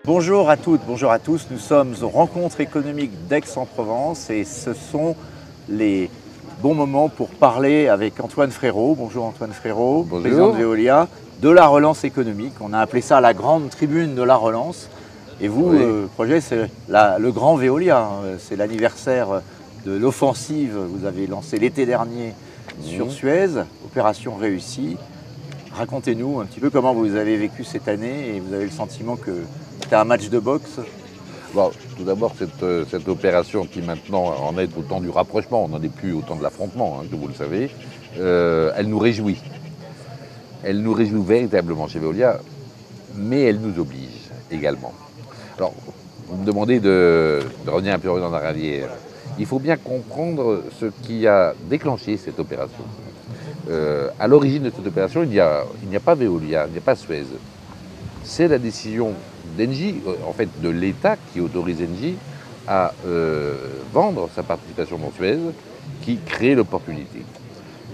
Bonjour à toutes, bonjour à tous. Nous sommes aux rencontres économiques d'Aix-en-Provence et ce sont les bons moments pour parler avec Antoine Frérot. Bonjour Antoine Frérot, Bonjour. président de Veolia, de la relance économique. On a appelé ça la grande tribune de la relance. Et vous, Oui. le projet, c'est le grand Veolia. C'est l'anniversaire de l'offensive. Vous avez lancé l'été dernier sur Suez, opération réussie. Racontez-nous un petit peu comment vous avez vécu cette année et vous avez le sentiment que c'était un match de boxe. Bon, tout d'abord, cette opération qui maintenant en est au temps du rapprochement, on n'en est plus au temps de l'affrontement, que vous le savez, elle nous réjouit. Elle nous réjouit véritablement chez Veolia, mais elle nous oblige également. Alors, vous me demandez de revenir un peu en arrière. Il faut bien comprendre ce qui a déclenché cette opération. À l'origine de cette opération, il n'y a pas Veolia, il n'y a pas Suez. C'est la décision d'Engie, en fait de l'État qui autorise Engie à vendre sa participation dans Suez, qui crée l'opportunité.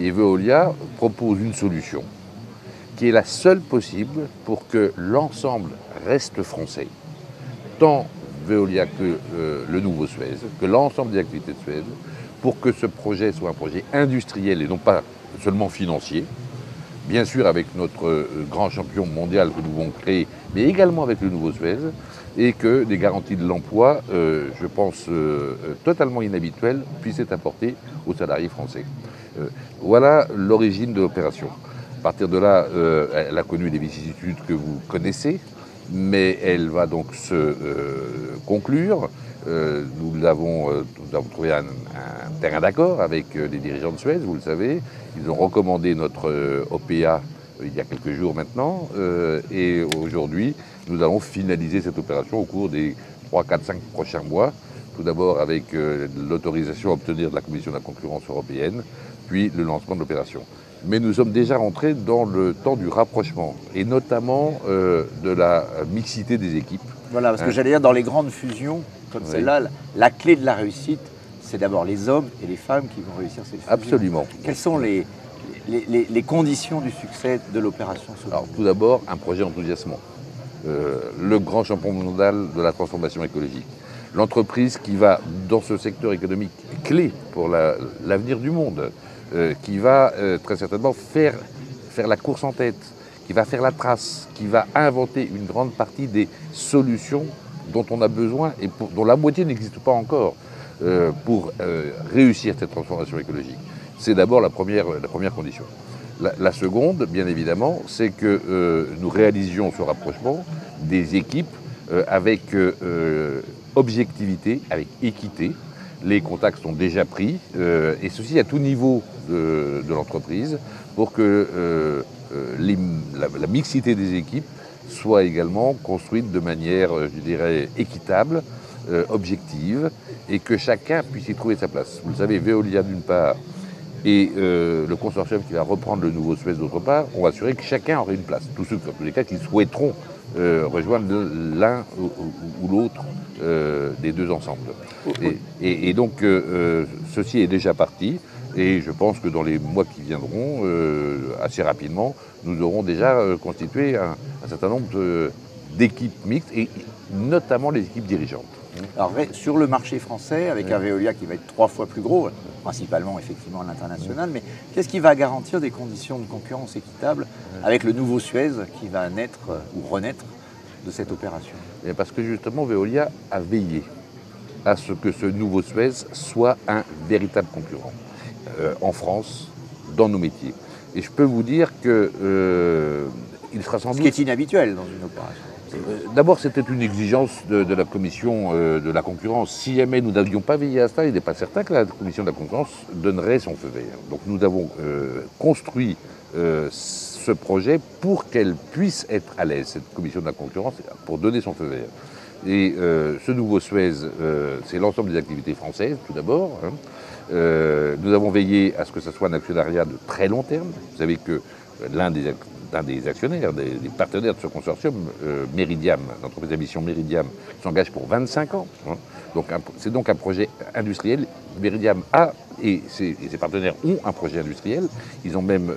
Et Veolia propose une solution qui est la seule possible pour que l'ensemble reste français. Tant Veolia que le nouveau Suez, que l'ensemble des activités de Suez, pour que ce projet soit un projet industriel et non pas seulement financier, bien sûr avec notre grand champion mondial que nous avons créé, mais également avec le nouveau Suez, et que des garanties de l'emploi, je pense, totalement inhabituelles, puissent être apportées aux salariés français. Voilà l'origine de l'opération. À partir de là, elle a connu des vicissitudes que vous connaissez, mais elle va donc se conclure. Nous avons trouvé un terrain d'accord avec les dirigeants de Suez, vous le savez. Ils ont recommandé notre OPA il y a quelques jours maintenant. Et aujourd'hui, nous allons finaliser cette opération au cours des 3, 4, 5 prochains mois. Tout d'abord avec l'autorisation à obtenir de la Commission de la concurrence européenne, puis le lancement de l'opération. Mais nous sommes déjà rentrés dans le temps du rapprochement, et notamment de la mixité des équipes. Voilà, parce que j'allais dire, dans les grandes fusions, comme celle-là, la clé de la réussite, c'est d'abord les hommes et les femmes qui vont réussir ces fusions. Absolument. Quelles sont les conditions du succès de l'opération? Alors, tout d'abord, un projet enthousiasmant. Le grand champion mondial de la transformation écologique. L'entreprise qui va, dans ce secteur économique clé pour l'avenir du monde, qui va très certainement faire la course en tête, qui va faire la trace, qui va inventer une grande partie des solutions dont on a besoin et dont la moitié n'existe pas encore pour réussir cette transformation écologique. C'est d'abord la première condition. La seconde, bien évidemment, c'est que nous réalisions ce rapprochement des équipes avec objectivité, avec équité. Les contacts sont déjà pris, et ceci à tout niveau de l'entreprise, pour que la mixité des équipes soit également construite de manière, je dirais, équitable, objective, et que chacun puisse y trouver sa place. Vous le savez, Veolia d'une part, et le consortium qui va reprendre le nouveau Suez d'autre part, on va assurer que chacun aurait une place. Tous ceux, dans tous les cas, qui souhaiteront rejoindre l'un ou l'autre des deux ensembles. Et donc, ceci est déjà parti. Et je pense que dans les mois qui viendront, assez rapidement, nous aurons déjà constitué un certain nombre d'équipes mixtes, et notamment les équipes dirigeantes. Alors, sur le marché français, avec un Veolia qui va être 3 fois plus gros, principalement effectivement à l'international, mais qu'est-ce qui va garantir des conditions de concurrence équitables avec le nouveau Suez qui va naître ou renaître de cette opération? Et parce que justement, Veolia a veillé à ce que ce nouveau Suez soit un véritable concurrent en France, dans nos métiers. Et je peux vous dire que il sera sans doute... Ce qui est inhabituel dans une opération. D'abord, c'était une exigence de la Commission de la concurrence. Si jamais nous n'avions pas veillé à cela, il n'est pas certain que la Commission de la concurrence donnerait son feu vert. Donc nous avons construit ce projet pour qu'elle puisse être à l'aise, cette Commission de la concurrence, pour donner son feu vert. Et ce nouveau Suez, c'est l'ensemble des activités françaises, tout d'abord. Nous avons veillé à ce que ce soit un actionnariat de très long terme. Vous savez que l'un des actionnaires, des partenaires de ce consortium, Meridiam, l'entreprise à mission Meridiam, s'engage pour 25 ans. Donc c'est donc un projet industriel. Meridiam a, et ses partenaires ont un projet industriel. Ils sont même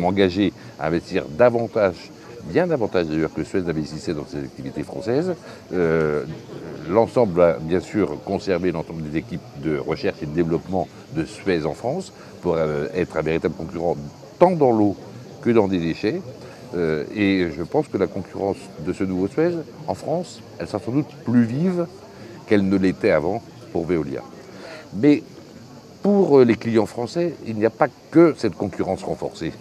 engagés à investir davantage bien davantage d'ailleurs que Suez n'investissait dans ses activités françaises. L'ensemble a bien sûr conservé l'ensemble des équipes de recherche et de développement de Suez en France pour être un véritable concurrent tant dans l'eau que dans des déchets. Et je pense que la concurrence de ce nouveau Suez en France, elle sera sans doute plus vive qu'elle ne l'était avant pour Veolia. Mais pour les clients français, il n'y a pas que cette concurrence renforcée.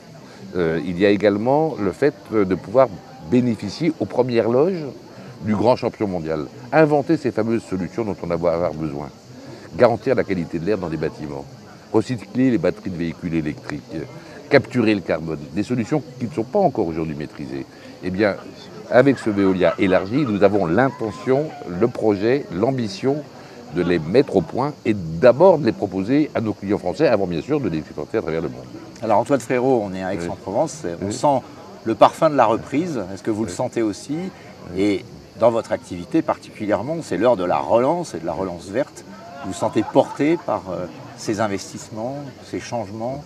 Il y a également le fait de pouvoir bénéficier aux premières loges du grand champion mondial. Inventer ces fameuses solutions dont on va avoir besoin. Garantir la qualité de l'air dans les bâtiments. Recycler les batteries de véhicules électriques. Capturer le carbone. Des solutions qui ne sont pas encore aujourd'hui maîtrisées. Eh bien, avec ce Veolia élargi, nous avons l'intention, le projet, l'ambition de les mettre au point et d'abord de les proposer à nos clients français avant bien sûr de les exporter à travers le monde. Alors Antoine Frérot, on est à Aix-en-Provence, on sent le parfum de la reprise, est-ce que vous le sentez aussi? Et dans votre activité particulièrement, c'est l'heure de la relance et de la relance verte. Vous vous sentez porté par ces investissements, ces changements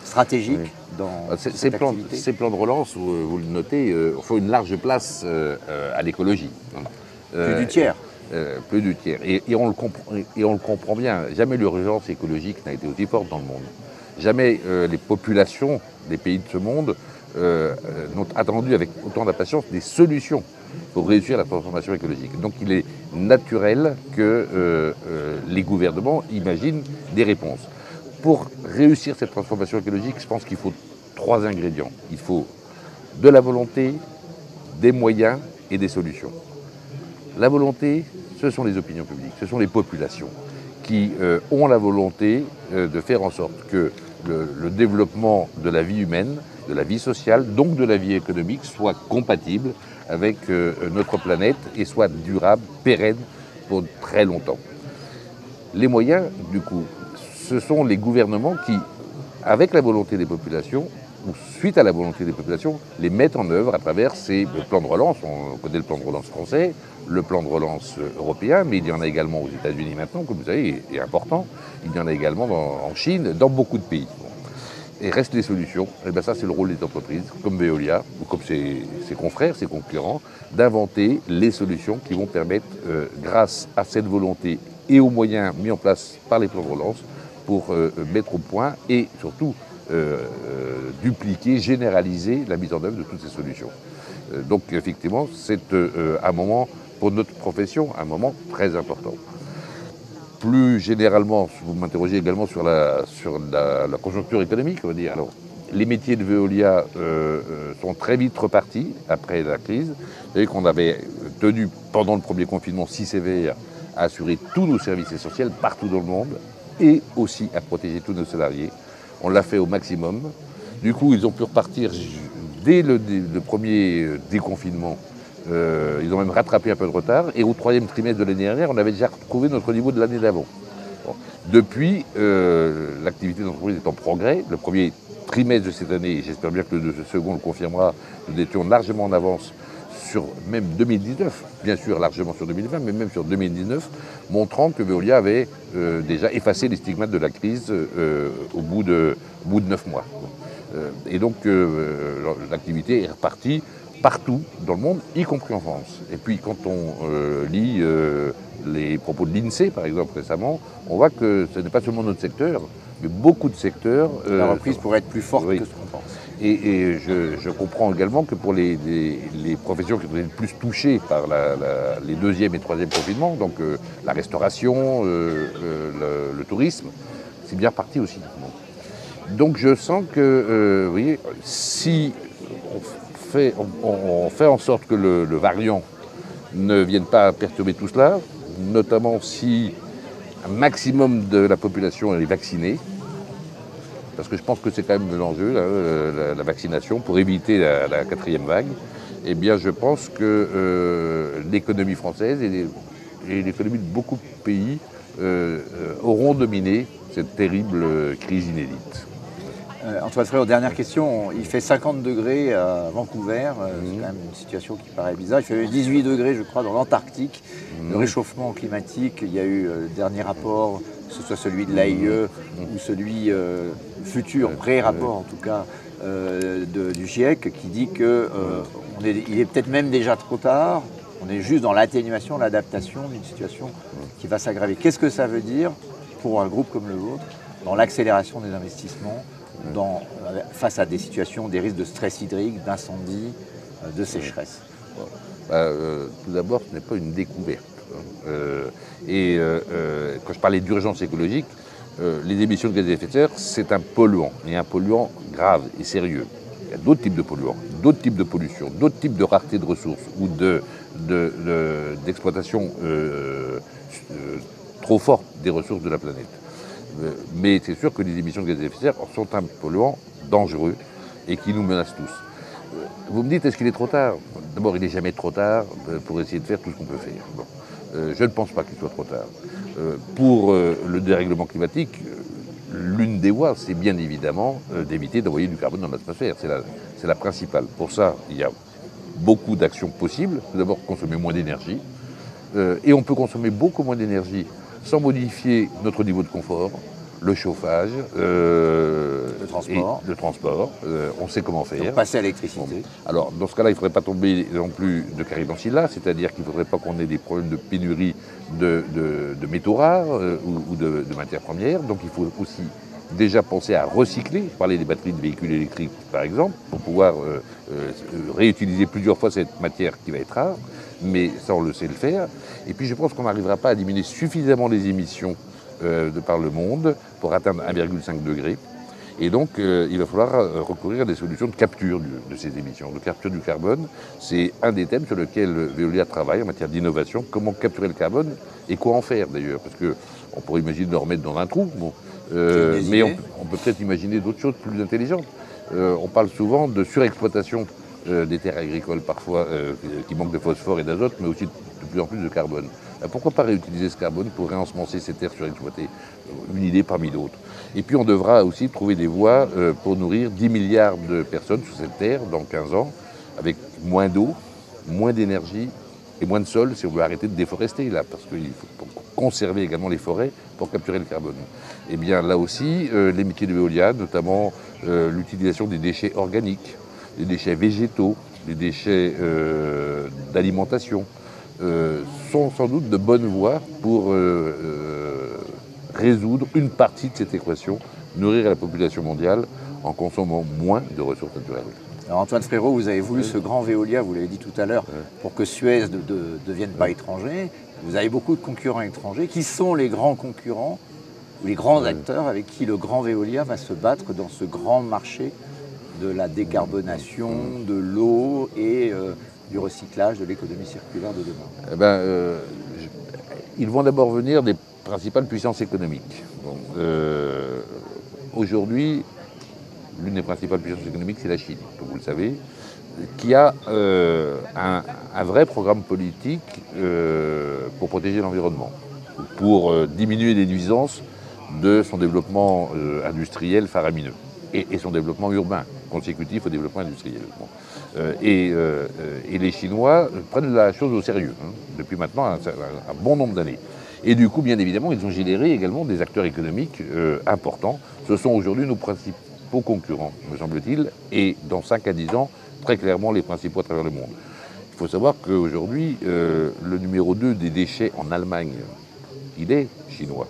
stratégiques dans cette activité? Ces plans de relance, vous le notez, font une large place à l'écologie. Plus du tiers. Plus du tiers. Et on le comprend bien. Jamais l'urgence écologique n'a été aussi forte dans le monde. Jamais les populations des pays de ce monde n'ont attendu avec autant d'impatience des solutions pour réussir la transformation écologique. Donc il est naturel que les gouvernements imaginent des réponses. Pour réussir cette transformation écologique, je pense qu'il faut 3 ingrédients. Il faut de la volonté, des moyens et des solutions. La volonté, ce sont les opinions publiques, ce sont les populations qui ont la volonté de faire en sorte que le développement de la vie humaine, de la vie sociale, donc de la vie économique, soit compatible avec notre planète et soit durable, pérenne pour très longtemps. Les moyens, du coup, ce sont les gouvernements qui, avec la volonté des populations, ou suite à la volonté des populations, les mettent en œuvre à travers ces plans de relance. On connaît le plan de relance français, le plan de relance européen, mais il y en a également aux États-Unis maintenant, comme vous savez, et important. Il y en a également en Chine, dans beaucoup de pays. Et restent les solutions. Et bien ça, c'est le rôle des entreprises, comme Veolia, ou comme ses confrères, ses concurrents, d'inventer les solutions qui vont permettre, grâce à cette volonté et aux moyens mis en place par les plans de relance, pour mettre au point et surtout dupliquer, généraliser la mise en œuvre de toutes ces solutions. Donc effectivement, c'est un moment pour notre profession, un moment très important. Plus généralement, vous m'interrogez également sur la conjoncture économique, on va dire. Alors, les métiers de Veolia sont très vite repartis après la crise. Vous savez qu'on avait tenu pendant le premier confinement si sévère à assurer tous nos services essentiels partout dans le monde et aussi à protéger tous nos salariés. On l'a fait au maximum. Du coup, ils ont pu repartir dès le premier déconfinement. Ils ont même rattrapé un peu de retard. Et au 3e trimestre de l'année dernière, on avait déjà retrouvé notre niveau de l'année d'avant. Bon. Depuis, l'activité d'entreprise est en progrès. Le premier trimestre de cette année, et j'espère bien que le second le confirmera, nous étions largement en avance sur même 2019, bien sûr largement sur 2020, mais même sur 2019, montrant que Veolia avait déjà effacé les stigmates de la crise au bout de 9 mois. Et donc l'activité est repartie partout dans le monde, y compris en France. Et puis quand on lit les propos de l'INSEE, par exemple, récemment, on voit que ce n'est pas seulement notre secteur, mais beaucoup de secteurs... la reprise pourrait être plus forte que ce qu'on pense. Et je comprends également que pour les professions qui ont été le plus touchées par les 2e et 3e confinements, donc la restauration, le tourisme, c'est bien parti aussi. Donc je sens que, vous voyez, si on fait en sorte que le variant ne vienne pas perturber tout cela, notamment si un maximum de la population est vaccinée, parce que je pense que c'est quand même l'enjeu, la vaccination, pour éviter la 4e vague, eh bien je pense que l'économie française et l'économie de beaucoup de pays auront dominé cette terrible crise inédite. Antoine Frérot, dernière question. Il fait 50 degrés à Vancouver. C'est quand même une situation qui paraît bizarre. Il fait 18 degrés, je crois, dans l'Antarctique. Le réchauffement climatique, il y a eu le dernier rapport, que ce soit celui de l'AIE ou celui futur, pré-rapport en tout cas, du GIEC, qui dit qu'on il est peut-être même déjà trop tard. On est juste dans l'atténuation, l'adaptation d'une situation qui va s'aggraver. Qu'est-ce que ça veut dire pour un groupe comme le vôtre dans l'accélération des investissements, face à des situations, des risques de stress hydrique, d'incendie, de sécheresse? Tout d'abord, ce n'est pas une découverte. Quand je parlais d'urgence écologique, les émissions de gaz à effet de serre, c'est un polluant, et un polluant grave et sérieux. Il y a d'autres types de polluants, d'autres types de pollution, d'autres types de rareté de ressources ou d'exploitation trop forte des ressources de la planète. Mais c'est sûr que les émissions de gaz à effet de serre sont un polluant dangereux et qui nous menace tous. Vous me dites, est-ce qu'il est trop tard? D'abord, il n'est jamais trop tard pour essayer de faire tout ce qu'on peut faire. Bon. Je ne pense pas qu'il soit trop tard. Pour le dérèglement climatique, l'une des voies, c'est bien évidemment d'éviter d'envoyer du carbone dans l'atmosphère. C'est la principale. Pour ça, il y a beaucoup d'actions possibles. Tout d'abord, consommer moins d'énergie. Et on peut consommer beaucoup moins d'énergie sans modifier notre niveau de confort, le chauffage, le transport. On sait comment faire. Donc passer à l'électricité. Bon. Alors, dans ce cas-là, il ne faudrait pas tomber non plus de carré dans Scylla, c'est-à-dire qu'il ne faudrait pas qu'on ait des problèmes de pénurie de métaux rares ou de matières premières. Donc, il faut aussi déjà penser à recycler. Je parlais des batteries de véhicules électriques, par exemple, pour pouvoir réutiliser plusieurs fois cette matière qui va être rare. Mais ça, on le sait le faire. Et puis, je pense qu'on n'arrivera pas à diminuer suffisamment les émissions de par le monde pour atteindre 1,5 degré. Et donc, il va falloir recourir à des solutions de capture de ces émissions, de capture du carbone. C'est un des thèmes sur lesquels Veolia travaille en matière d'innovation. Comment capturer le carbone et quoi en faire d'ailleurs? Parce qu'on pourrait imaginer de le remettre dans un trou. Bon. Mais on peut peut-être imaginer d'autres choses plus intelligentes. On parle souvent de surexploitation des terres agricoles parfois qui manquent de phosphore et d'azote, mais aussi de plus en plus de carbone. Pourquoi pas réutiliser ce carbone pour réensemencer ces terres surexploitées? Une idée parmi d'autres. Et puis on devra aussi trouver des voies pour nourrir 10 milliards de personnes sur cette terre dans 15 ans, avec moins d'eau, moins d'énergie et moins de sol si on veut arrêter de déforester là, parce qu'il faut conserver également les forêts pour capturer le carbone. Et bien là aussi, les métiers de Veolia, notamment l'utilisation des déchets organiques, des déchets végétaux, des déchets d'alimentation, sont sans doute de bonnes voies pour résoudre une partie de cette équation, nourrir la population mondiale en consommant moins de ressources naturelles. Alors Antoine Frérot, vous avez voulu ce grand Veolia, vous l'avez dit tout à l'heure, pour que Suez ne devienne pas étranger. Vous avez beaucoup de concurrents étrangers. Qui sont les grands concurrents ou les grands acteurs avec qui le grand Veolia va se battre dans ce grand marché de la décarbonation, de l'eau et du recyclage, de l'économie circulaire de demain? Ils vont d'abord venir des principales puissances économiques. Bon, aujourd'hui, l'une des principales puissances économiques, c'est la Chine, comme vous le savez, qui a un vrai programme politique pour protéger l'environnement, pour diminuer les nuisances de son développement industriel faramineux et son développement urbain, consécutif au développement industriel. Bon. Et les Chinois prennent la chose au sérieux, depuis maintenant un bon nombre d'années. Et du coup, bien évidemment, ils ont généré également des acteurs économiques importants. Ce sont aujourd'hui nos principaux concurrents, me semble-t-il, et dans 5 à 10 ans, très clairement les principaux à travers le monde. Il faut savoir qu'aujourd'hui, le numéro 2 des déchets en Allemagne, il est chinois.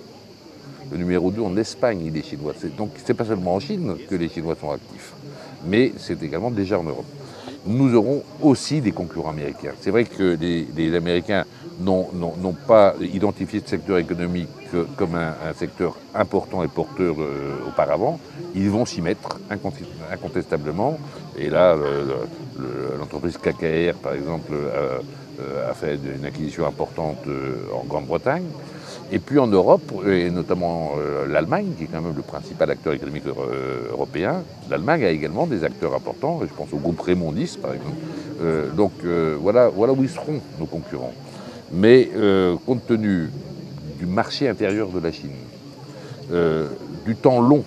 Le numéro 2 en Espagne, il est chinois. Donc, c'est pas seulement en Chine que les Chinois sont actifs, mais c'est également déjà en Europe. Nous aurons aussi des concurrents américains. C'est vrai que les Américains n'ont pas identifié ce secteur économique comme un secteur important et porteur auparavant. Ils vont s'y mettre incontestablement. Et là, l'entreprise KKR, par exemple, a fait une acquisition importante en Grande-Bretagne. Et puis en Europe, et notamment l'Allemagne, qui est quand même le principal acteur économique européen, l'Allemagne a également des acteurs importants. Je pense au groupe Raymondis, par exemple. Voilà où ils seront, nos concurrents. Mais compte tenu du marché intérieur de la Chine, du temps long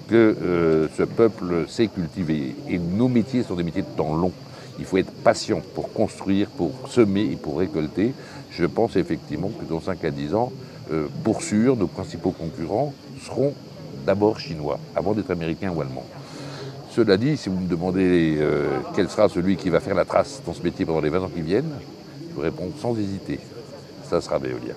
que ce peuple sait cultiver, et nos métiers sont des métiers de temps long, il faut être patient pour construire, pour semer et pour récolter. Je pense effectivement que dans 5 à 10 ans, pour sûr, nos principaux concurrents seront d'abord chinois, avant d'être américains ou allemands. cela dit, si vous me demandez quel sera celui qui va faire la trace dans ce métier pendant les 20 ans qui viennent, je vous réponds sans hésiter. Ça sera Veolia.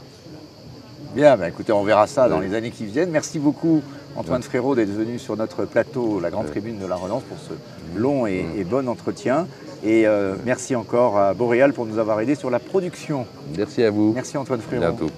Bien, ben écoutez, on verra ça dans les années qui viennent. Merci beaucoup Antoine Frérot d'être venu sur notre plateau, la grande tribune de la Relance, pour ce long et bon entretien. Et merci encore à Boréal pour nous avoir aidés sur la production. Merci à vous. Merci Antoine Frérot. À bientôt.